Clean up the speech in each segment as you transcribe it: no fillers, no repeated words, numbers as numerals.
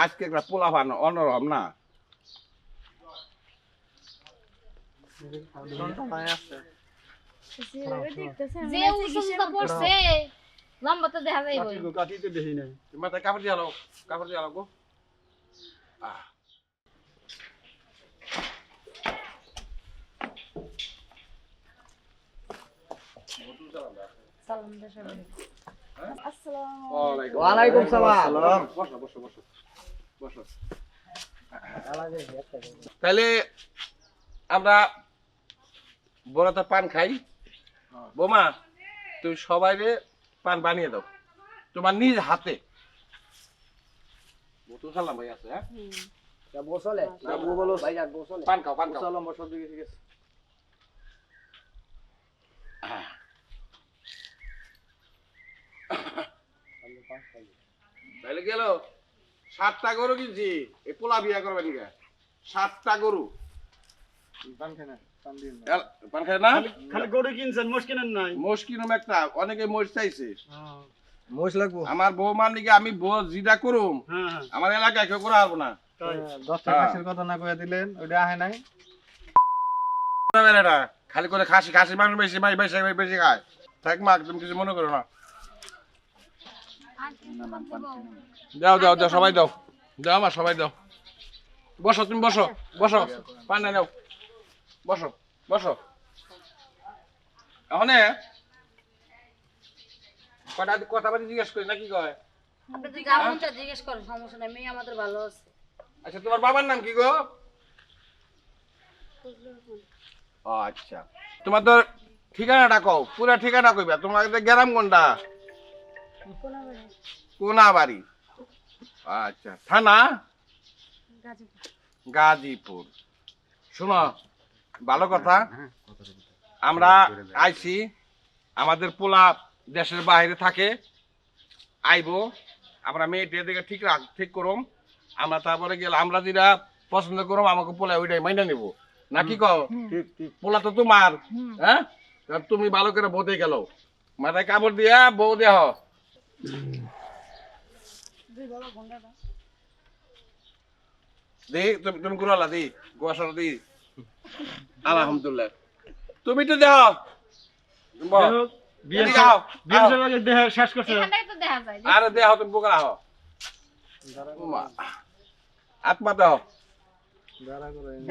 আজকে একটা পোলা বানো অন্যরকম না। যে উসুমটা পড়ছে লম্বা তো দেখা যায় বই কাটিতে দেখি নাই মাথায় কাপড় দিয়ে আলো, কাপড় দিয়ে আলো গো। সালাম দেশে আসসালামু ওয়ালাইকুম সালাম। বসো বসো বসো বসো। তাহলে আমরা বড়টা পান খাই। বোমা তুমি সবাইরে পান বানিয়ে দাও তোমার নিজ হাতে। বোতল সালাম ভাই আছে। হ্যাঁ বসলে ভাইজান বসলে পান খাও পান খাও। সালাম বসো দিকে ঠিক আছে তাহলে গেল 7টা গরু কিনছি এই পোলা বিয়া করবে নিকা। 7টা গরু পান খায় না পান দিন পান খায় না। খালি গরু কিনছেন মোষ কিনেন নাই মোষ কিনুম একটা, অনেকে মোষ চাইছে। মোষ লাগবো আমার বৌমার নিকে আমি যেটা করুম হ্যাঁ আমার এলাকায় কেউ করা পারবো না। তাই 10টা খাসির কথা না কইয়া দিলেন ওইটা আহে নাই। না, খালি করে খাসি খাসি মাংস বেশি বেশি বেশি খায়। থাক মা তুমি কিছু মনে করো না। দাও দাও দাও সবাই দাও, দাও আমার সবাই দাও। বসো তুমি বসো বসো পান না দাও বসো বসো। এখন কটা কথা বাড়ি জিজ্ঞেস করি নাকি কয়। আপনি যদি গামনটা জিজ্ঞেস করেন সমস্যা নাই, মেয়ে আমাদের ভালো আছে। আচ্ছা তোমার বাবার নাম কি গো? ও আচ্ছা তোমার তো ঠিকানাটা কও, পুরা ঠিকানা কইবা। তোমার গ্রাম কোনটা? কোনাবাড়ি। আচ্ছা থানা গাজীপুর। শোনো ভালো কথা, আমরা আইছি আমাদের পোলা দেশের বাইরে থাকে, আইবো আমরা মেয়েটির দিকে ঠিক করুম। আমরা তারপরে গেলে আমরা যেটা পছন্দ করুম আমাকে পোলা ওইটাই মাইনা নিব নাকি কও? ঠিক ঠিক পোলা তো তোমার। হ্যাঁ তুমি ভালো করে বোধে গেল মাথায় কাপড় দিয়া বউ দেহ। দি তুমি গুলালা দি গোয়াশার দি। আলহামদুলিল্লাহ তুমি তো দেহ বিয়ে এদিকে আও, বিয়ে আও। দেহ শেষ করছে এখানটাই তো দেখা যায়। আরে দেহ তুমি বোকা আহ আত্মা দেহ।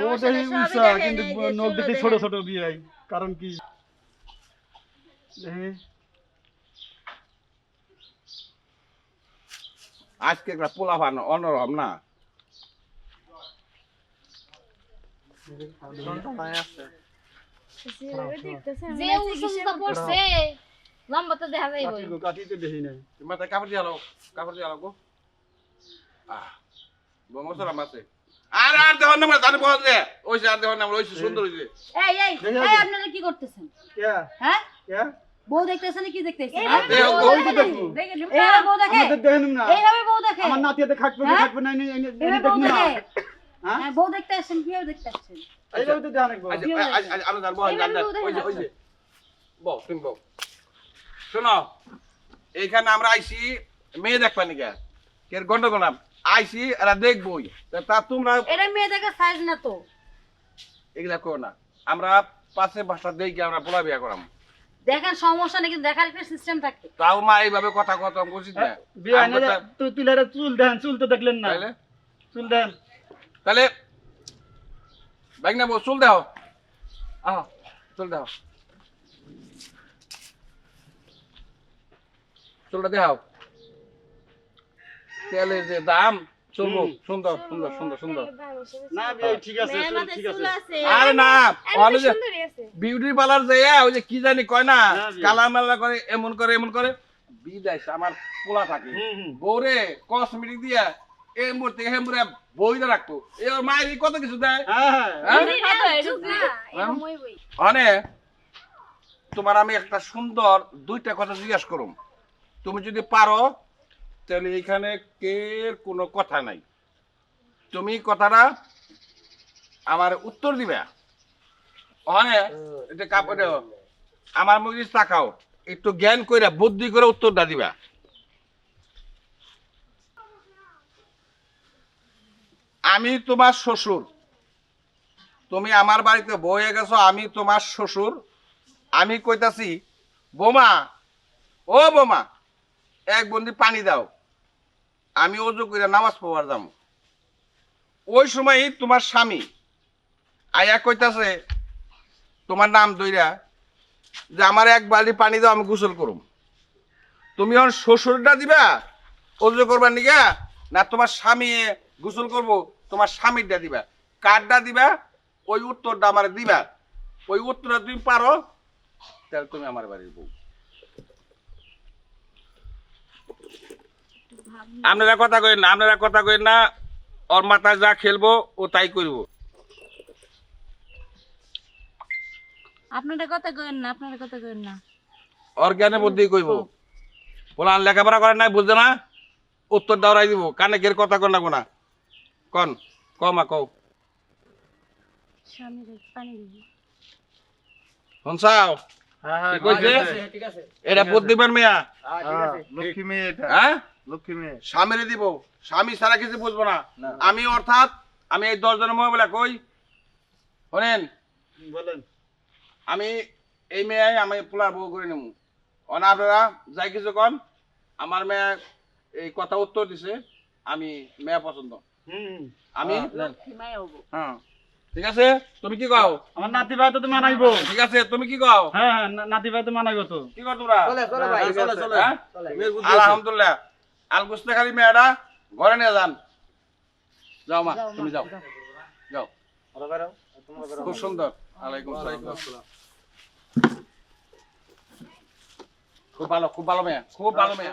ও দেখি উঁচা কিন্তু নখ দেখি ছোট ছোট বিয়ে কারণ কি দেখি আজকে একটা পোলা বানো অন্যরকম না। যে উসুমটা পড়ছে লম্বা তো দেখা যায় বই কাটিতে দেখি নাই মাথায় কাপড় দিয়ে আলো, কাপড় দিয়ে আলো গো। মশলা মাছে আর আর দেহ নাম তাহলে বল দে ওই যে আর দেহ নাম ওই সুন্দর হইছে। এই এই এই আপনারা কি করতেছেন? কে হ্যাঁ কে বউ দেখতেছেন কি দেখতেছেন? দেহ ওই তো দেখো এইভাবে বউ দেখে, আমাদের দেখেন না এইভাবে বউ দেখে, আমার নাতিতে খাটবে হ্যাঁ? খাটবে না এইভাবে বউ দেখুন না দেখে। হ্যাঁ হ্যাঁ বউ দেখতে আসছেন, কিভাবে দেখতে আসছেন? এইভাবে তো জানেন আলো জান বল জান ওই যে ওই যে বল তুমি বল। শোনো এইখানে আমরা আইছি মেয়ে দেখবা নিকা কে গন্ডগোল নাম আইছি এরা দেখবই তা তোমরা এটা মেয়ে দেখে সাইজ না তো। এগুলা করো না। আমরা পাশে বাসা দেখি আমরা পোলা বিয়া করাম। দেখেন সমস্যা নেই, কিন্তু দেখার একটা সিস্টেম থাকে। তাও মা এইভাবে কথা কথা বলছিস না। বিয়ে না তুই তুইলারে চুল দেন চুল তো দেখলেন না তাহলে চুল দেন তাহলে বাইক না চুল দাও আহ চুল দাও চুলটা দেখাও। তেলের যে দাম চলবো সুন্দর সুন্দর সুন্দর সুন্দর। না বিয়ে ঠিক আছে চুল ঠিক আছে আরে না ওখানে যে বিউটি পার্লার যাইয়া ওই যে কি জানি কয় না কালা মালা করে এমন করে এমন করে বিদায় আমার পোলা থাকে বউরে কসমেটিক দিয়া এই মুহূর্তে হেমুরে বইটা রাখতো এ ওর মায়ের কত কিছু দেয়। মানে তোমার আমি একটা সুন্দর দুইটা কথা জিজ্ঞাসা করুম, তুমি যদি পারো তাহলে এখানে কে কোনো কথা নাই, তুমি কথাটা আমার উত্তর দিবা। মানে এটা কাপড় আমার মুখে তাকাও একটু জ্ঞান কইরা বুদ্ধি করে উত্তরটা দিবা। আমি তোমার শ্বশুর, তুমি আমার বাড়িতে বয়ে গেছো, আমি তোমার শ্বশুর। আমি কইতাছি বোমা, ও বোমা, এক বন্দি পানি দাও, আমি ওযু করে নামাজ পড়বার যাবো। ওই সময়ই তোমার স্বামী আয়া কইতাছে তোমার নাম দইরা যে আমার এক বালতি পানি দাও, আমি গোসল করুম। তুমি এখন শ্বশুরটা দিবা ওযু করবার নিগা, না তোমার স্বামী গোসল করবো তোমার স্বামীরটা দিবা? কারটা দিবা ওই উত্তরটা আমার দিবা। ওই উত্তরটা তুমি পারো তাহলে তুমি আমার বাড়ির বউ। আপনারা কথা কইেন না, আপনারা কথা কইেন না। ওর মাথায় যা খেলবো ও তাই করবো। আপনারা কথা কইেন না, আপনারা কথা কইেন না। ওর জ্ঞানে বুদ্ধি কইব। বলা লেখাপড়া করেন নাই, বুঝছে না, উত্তর দাওরাই দিব। কানে গের কথা কন না কোনা কন কমা কও। স্বামীর পানি দিবি। শুনছাও হ্যাঁ কি কইছে? ঠিক আছে এটা বুদ্ধিমান মেয়া। লক্ষ্মী মেয়ে এটা, হ্যাঁ, লক্ষ্মী মেয়ে। স্বামীরে দিব, স্বামী ছাড়া কিছু বুঝবো না। আমি অর্থাৎ আমি এই 10 জনের মহিলা কই শোনেন, বলেন। আমি এই মেয়ে আমি পোলার বউ করে নেব। অন আপনারা যাই কিছু কন, আমার মেয়ে এই কথা উত্তর দিছে, আমি মেয়ে পছন্দ। আমি হ্যাঁ ঠিক আছে, তুমি কি কও? আমার নাতি ভাই তো তুমি মানাইবো। ঠিক আছে, তুমি কি কও? হ্যাঁ হ্যাঁ, নাতি ভাই তো মানাইবো তো। কি কও তোমরা? চলে চলে ভাই চলে, চলে। হ্যাঁ চলে আলহামদুলিল্লাহ। আল গুস্তে খালি মেয়েটা ঘরে নিয়ে যান। যাও মা, তুমি যাও যাও। খুব সুন্দর। আলাইকুম আসসালাম। খুব ভালো মেয়ে, খুব ভালো মেয়ে।